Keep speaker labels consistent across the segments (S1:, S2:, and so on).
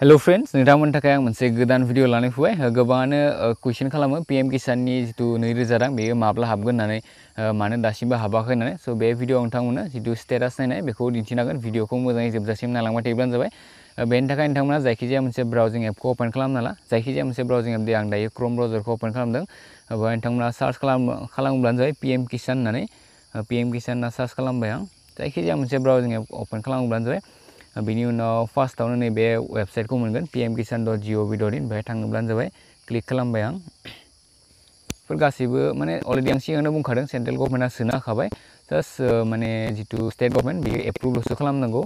S1: hello friends नोंथांमोननि थाखाय आं मोनसे गोदान भिडिअ लानानै फैबाय गोबाङानो कुइसन खालामो पीएम किसाननि जितु 2000 रां बेयो माब्ला हाबगोन होननानै मानो दासिमबो हाबाखै होननानै स' बे भिडिअ नोंथांमोननो जितु स्टेटास नायनाय बेखौ दिन्थिनांगोन भिडिअखौ मोजाङै जोबजासिम नायलांबाय थायोब्लानो जाबाय बेनि थाखाय नोंथांमोना जायखिजाया मोनसे ब्राउजिं एपखौ ओपन खालामना ला जायखिजाया मोनसे ब्राउजिं एप दे आं दायो क्रोम ब्राउजारखौ ओपन खालामदों बेवहाय नोंथांमोना सार्च खालामोब्लानो जाबाय पीएम किसान होननानै पीएम किसान होनना सार्च खालामबाय आं जायखिजाया मोनसे ब्राउजिं एप ओपन खालामोब्लानो जाबाय बिनि उनाव फार्स्टआवनो नैबे वेबसाइटखौ मोनगोन pmkisan.gov.in बेहाय थाङोब्लानो जाबाय क्लिक खालामबाय आं बेफोर गासैबो माने अलरेडि आं सिगाङावनो बुंखादों सेन्ट्रेल गभर्नमेन्टआ सोना होखाबाय जास्ट माने जितु स्टेट गभर्नमेन्ट बेयो एप्रुभल'सो खालामनांगौ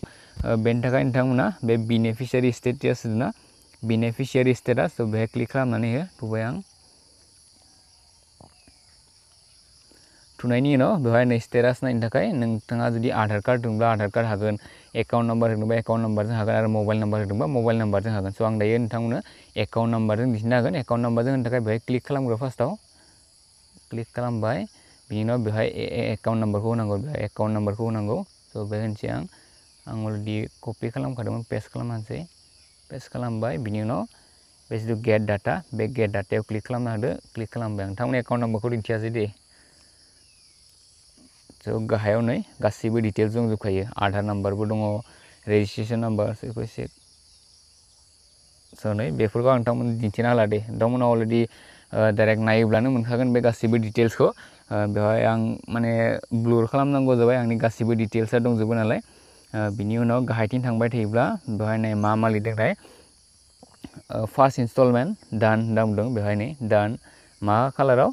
S1: बेनि थाखाय नोंथांमोना बे बेनिफिसियारि स्टेटास ना बेनिफिसियारि स्टेटास बेहाय क्लिक खालामनानै होबाय आं थुनायनि उनाव बेवहाय नै स्टेटास नायनो थाखाय नोंथाङा जुदि आधार कार्ड दंब्ला आधार कार्ड हागोन एकाउन्ट नाम्बार होदोंबा एकाउन्ट नाम्बारजों हागोन आरो मबाइल नाम्बार होदोंबा मबाइल नाम्बारजों हागोन स' आं दायो नोंथांमोननो एकाउन्ट नाम्बारजों दिन्थिनो हागोन एकाउन्ट नाम्बारजों होनो थाखाय बेहाय क्लिक खालामग्रो फार्स्टआव क्लिक खालामबाय बिनि उनाव बेहाय एकाउन्ट नाम्बारखौ होनांगौ बेहाय एकाउन्ट नाम्बारखौ होनांगौ स' बेहाय होनोसै आं अलरेडि कपि खालामखादोंमोन पेस्ट खालामनोसै पेस्ट खालामबाय बिनि उनाव बे जितु गेट डाटा बे गेट डाटायाव क्लिक खालामना होदो क्लिक खालामबाय नोंथांमोननि एकाउन्ट नाम्बारखौ दिन्थियासै दे स' गाहायाव नै गासैबो डिटेल्स दंजोबखायो आधार नाम्बारबो दङ रेजिस्ट्रेसन नाम्बार बेखौ एसे स' नै बेफोरखौ आं नोंथांमोन दिन्थिना होला दे नोंथांमोना अलरेडि डाइरेक्ट नायोब्लानो मोनखागोन बे गासैबो डिटेल्सखौ बेवहाय आं माने ब्लुर खालामनांगौ जाबाय आंनि गासैबो डिटेल्सआ दंजोबो नालाय बिनि उनाव गाहायथिं थांबाय थायोब्ला बेवहाय नै मा लिरदोंथाय फार्स्ट इनस्टलमेन्ट डान होनना बुंदों बेवहाय नै डान मा खालाराव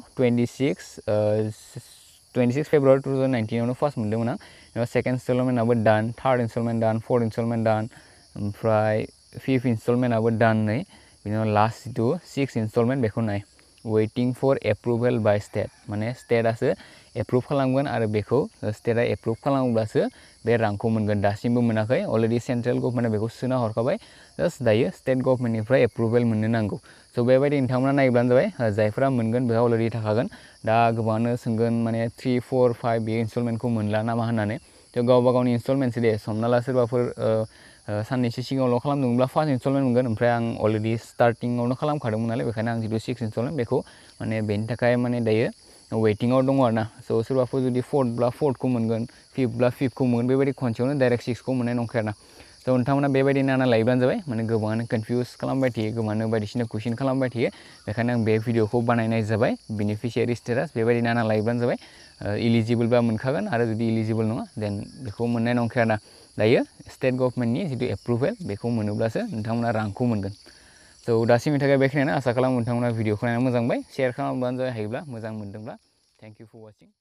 S1: 26 फेब्रुवारि 2019 फार्स्ट मोनदोंमोन आं सेकेन्ड इनस्टलमेन्टआबो डान थार्ड इनस्टलमेन्ट डान फोर्थ इनस्टलमेन्ट डान ओमफ्राय फिफ्थ इनस्टलमेन्टआबो डान नै बिनि उनाव लास्ट जितु सिक्स इनस्टलमेन्ट बेखौ नाय waiting for approval by state माने स्टेटआसो एप्रुभ खालामगोन आरो बेखौ स्टेटआ एप्रुभ खालामोब्लासो बे रांखौ मोनगोन दासिमबो मोनाखै अलरेडि सेन्ट्रेल गभर्नमेन्टआ बेखौ सोना हरखाबाय जास्ट दायो स्टेट गभर्नमेन्टनिफ्राय एप्रुभेल मोननो नांगौ स' बेबायदि नोंथांमोना नायब्लानो जाबाय जायफोरा मोनगोन बेहा अलरेडि थाखागोन दा गोबाङानो सोंगोन माने 3, 4, 5 बे इनस्टलमेन्टखौ मोनला नामा होननानै थ' गावबा गावनि इनस्टलमेन्टसो दे हमना ला सोरबाफोर साननैसो सिगाङावल' खालामदोंब्ला फार्स्ट इनस्टलमेन्ट मोनगोन ओमफ्राय आं अलरेडि स्टार्टिङावनो खालामखादोंमोन नालाय बेखायनो आं जितु सिक्स इनस्टलमेन्ट बेखौ माने बेनि थाखाय माने दायो वेटिङाव दङ आरो ना स' सोरबाफोर जुदि फोर्थब्ला फोर्थखौ मोनगोन फिफ्थब्ला फिफ्थखौ मोनगोन बेबायदि खनसेयावनो डाइरेक्ट सिक्सखौ मोननाय नंखाया ना स' नोंथांमोना बेबायदि नायना लायोब्लानो जाबाय माने गोबाङानो कनफिउस खालामबाय थायो गोबाङानो बायदिसिना कुइसन खालामबाय थायो बेखायनो आं बे भिडिअखौ बानायनाय जाबाय बेनिफिसियारि स्टेटास बेबायदि नायना लायोब्लानो जाबाय इलिजिबोलबा मोनखागोन आरो जुदि इलिजिबोल नङा देन बेखौ मोननाय नंखाया ना दायो स्टेट गभर्नमेन्टनि जितु एप्रुभेल बेखौ मोनोब्लासो नोंथांमोना रांखौ मोनगोन स' दासिमनि थाखाय बेखिनियानो आसा खालामो नोंथांमोना भिडिअखौ नायना मोजां मोनबाय शेयार खालामब्लानो जाबाय हायोब्ला मोजां मोनदोंब्ला थेंक इउ फर वाचिं